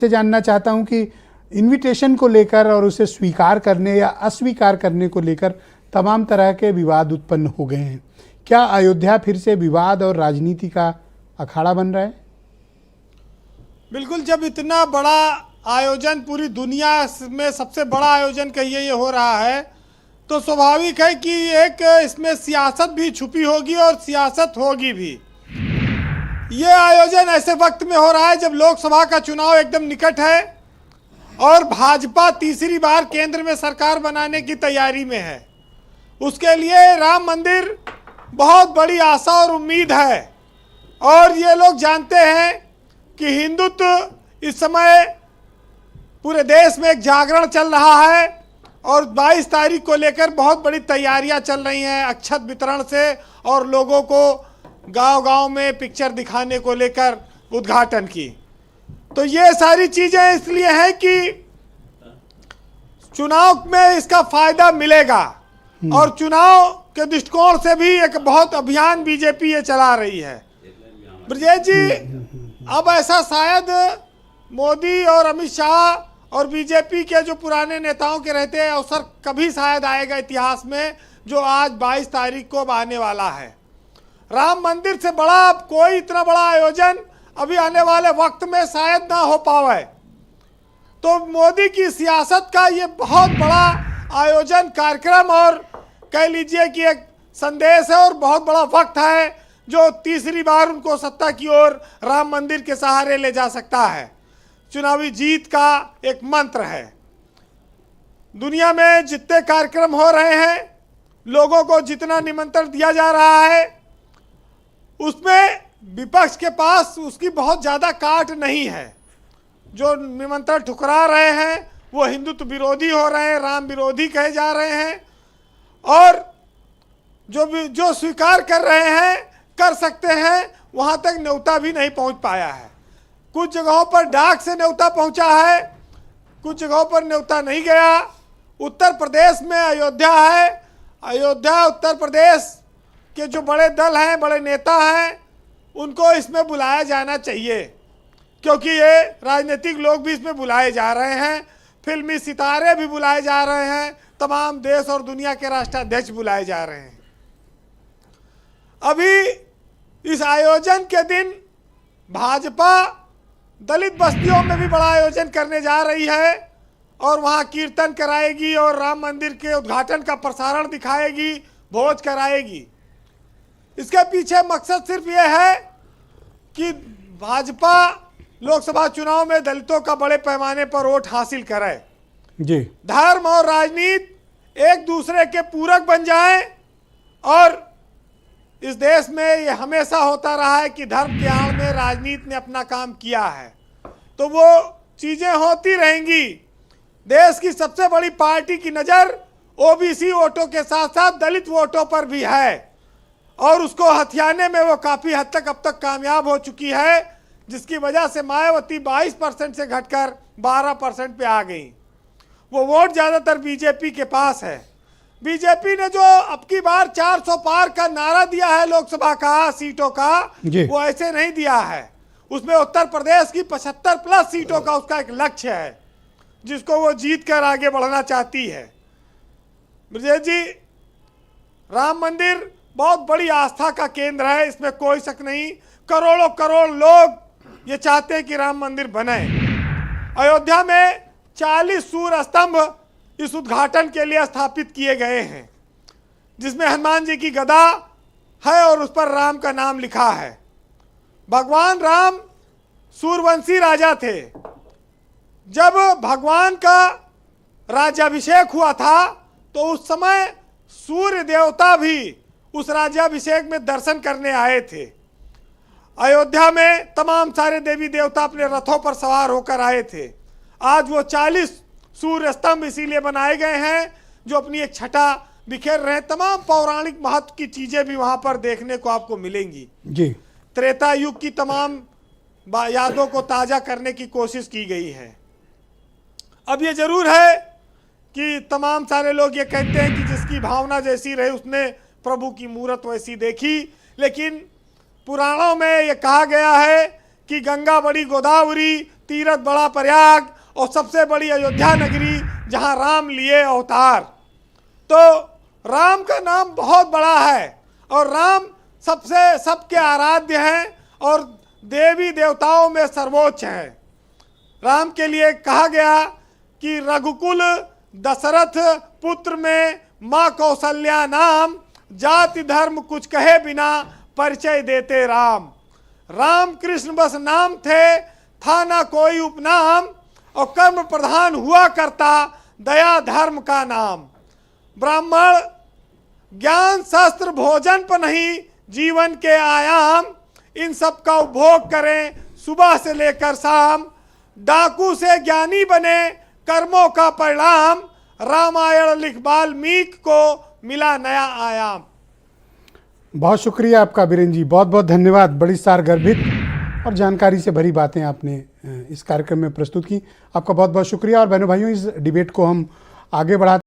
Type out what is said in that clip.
से जानना चाहता हूं कि इनविटेशन को लेकर और उसे स्वीकार करने या अस्वीकार करने को लेकर तमाम तरह के विवाद उत्पन्न हो गए हैं। क्या अयोध्या फिर से विवाद और राजनीति का अखाड़ा बन रहा है? बिल्कुल, जब इतना बड़ा आयोजन पूरी दुनिया में सबसे बड़ा आयोजन कहिए ये हो रहा है, तो स्वाभाविक है कि एक इसमें सियासत भी छुपी होगी और सियासत होगी भी। ये आयोजन ऐसे वक्त में हो रहा है जब लोकसभा का चुनाव एकदम निकट है और भाजपा तीसरी बार केंद्र में सरकार बनाने की तैयारी में है। उसके लिए राम मंदिर बहुत बड़ी आशा और उम्मीद है और ये लोग जानते हैं कि हिंदुत्व इस समय पूरे देश में एक जागरण चल रहा है और 22 तारीख को लेकर बहुत बड़ी तैयारियां चल रही हैं अक्षत वितरण से और लोगों को गांव-गांव में पिक्चर दिखाने को लेकर उद्घाटन की। तो ये सारी चीज़ें इसलिए हैं कि चुनाव में इसका फायदा मिलेगा और चुनाव के दृष्टिकोण से भी एक बहुत अभियान बीजेपी ये चला रही है। ब्रजेश जी, अब ऐसा शायद मोदी और अमित शाह और बीजेपी के जो पुराने नेताओं के रहते हैं अवसर कभी शायद आएगा इतिहास में, जो आज 22 तारीख को आने वाला है। राम मंदिर से बड़ा कोई इतना बड़ा आयोजन अभी आने वाले वक्त में शायद ना हो पावे। तो मोदी की सियासत का ये बहुत बड़ा आयोजन कार्यक्रम और कह लीजिए कि एक संदेश है और बहुत बड़ा वक्त है जो तीसरी बार उनको सत्ता की ओर राम मंदिर के सहारे ले जा सकता है। चुनावी जीत का एक मंत्र है। दुनिया में जितने कार्यक्रम हो रहे हैं, लोगों को जितना निमंत्रण दिया जा रहा है, उसमें विपक्ष के पास उसकी बहुत ज़्यादा काट नहीं है। जो निमंत्रण ठुकरा रहे हैं वो हिंदुत्व विरोधी हो रहे हैं, राम विरोधी कहे जा रहे हैं और जो स्वीकार कर रहे हैं कर सकते हैं, वहाँ तक न्योता भी नहीं पहुँच पाया है। कुछ जगहों पर डाक से न्योता पहुँचा है, कुछ जगहों पर न्योता नहीं गया। उत्तर प्रदेश में अयोध्या है, अयोध्या उत्तर प्रदेश के जो बड़े दल हैं, बड़े नेता हैं, उनको इसमें बुलाया जाना चाहिए क्योंकि ये राजनीतिक लोग भी इसमें बुलाए जा रहे हैं, फिल्मी सितारे भी बुलाए जा रहे हैं, तमाम देश और दुनिया के राष्ट्राध्यक्ष बुलाए जा रहे हैं। अभी इस आयोजन के दिन भाजपा दलित बस्तियों में भी बड़ा आयोजन करने जा रही है और वहाँ कीर्तन कराएगी और राम मंदिर के उद्घाटन का प्रसारण दिखाएगी, भोज कराएगी। इसके पीछे मकसद सिर्फ ये है कि भाजपा लोकसभा चुनाव में दलितों का बड़े पैमाने पर वोट हासिल करे जी। धर्म और राजनीति एक दूसरे के पूरक बन जाएं और इस देश में ये हमेशा होता रहा है कि धर्म के आड़ में राजनीति ने अपना काम किया है, तो वो चीज़ें होती रहेंगी। देश की सबसे बड़ी पार्टी की नज़र ओबीसी वोटों के साथ साथ दलित वोटों पर भी है और उसको हथियाने में वो काफ़ी हद तक अब तक कामयाब हो चुकी है, जिसकी वजह से मायावती 22% से घटकर 12% पे आ गई। वो वोट ज़्यादातर बीजेपी के पास है। बीजेपी ने जो अब की बार 400 पार का नारा दिया है लोकसभा का सीटों का, वो ऐसे नहीं दिया है। उसमें उत्तर प्रदेश की 75+ सीटों का उसका एक लक्ष्य है जिसको वो जीत कर आगे बढ़ना चाहती है। ब्रजेश जी, राम मंदिर बहुत बड़ी आस्था का केंद्र है, इसमें कोई शक नहीं। करोड़ों करोड़ लोग ये चाहते हैं कि राम मंदिर बने। अयोध्या में 40 सूर्य स्तंभ इस उद्घाटन के लिए स्थापित किए गए हैं, जिसमें हनुमान जी की गदा है और उस पर राम का नाम लिखा है। भगवान राम सूर्यवंशी राजा थे। जब भगवान का राज्याभिषेक हुआ था तो उस समय सूर्य देवता भी उस राज्याभिषेक में दर्शन करने आए थे। अयोध्या में तमाम सारे देवी देवता अपने रथों पर सवार होकर आए थे। आज वो 40 सूर्य स्तंभ इसीलिए बनाए गए हैं जो अपनी एक छटा बिखेर रहे हैं। तमाम पौराणिक महत्व की चीजें भी वहां पर देखने को आपको मिलेंगी जी। त्रेता युग की तमाम यादों को ताजा करने की कोशिश की गई है। अब ये जरूर है कि तमाम सारे लोग ये कहते हैं कि जिसकी भावना जैसी रही उसने प्रभु की मूरत वैसी देखी, लेकिन पुराणों में ये कहा गया है कि गंगा बड़ी गोदावरी तीर्थ बड़ा प्रयाग और सबसे बड़ी अयोध्या नगरी जहां राम लिए अवतार। तो राम का नाम बहुत बड़ा है और राम सबके आराध्य हैं और देवी देवताओं में सर्वोच्च हैं। राम के लिए कहा गया कि रघुकुल दशरथ पुत्र में माँ कौशल्या नाम, जाति धर्म कुछ कहे बिना परिचय देते राम। राम कृष्ण बस नाम थे, था ना कोई उपनाम, और कर्म प्रधान हुआ करता दया धर्म का नाम। ब्राह्मण ज्ञान शास्त्र भोजन पर नहीं जीवन के आयाम, इन सब का उपभोग करें सुबह से लेकर शाम। डाकू से ज्ञानी बने कर्मों का परिणाम, रामायण लिख वाल्मीकि को मिला नया आयाम। बहुत शुक्रिया आपका बीरेन जी, बहुत बहुत धन्यवाद। बड़ी सारगर्भित और जानकारी से भरी बातें आपने इस कार्यक्रम में प्रस्तुत की। आपका बहुत बहुत शुक्रिया। और बहनों भाइयों, इस डिबेट को हम आगे बढ़ाते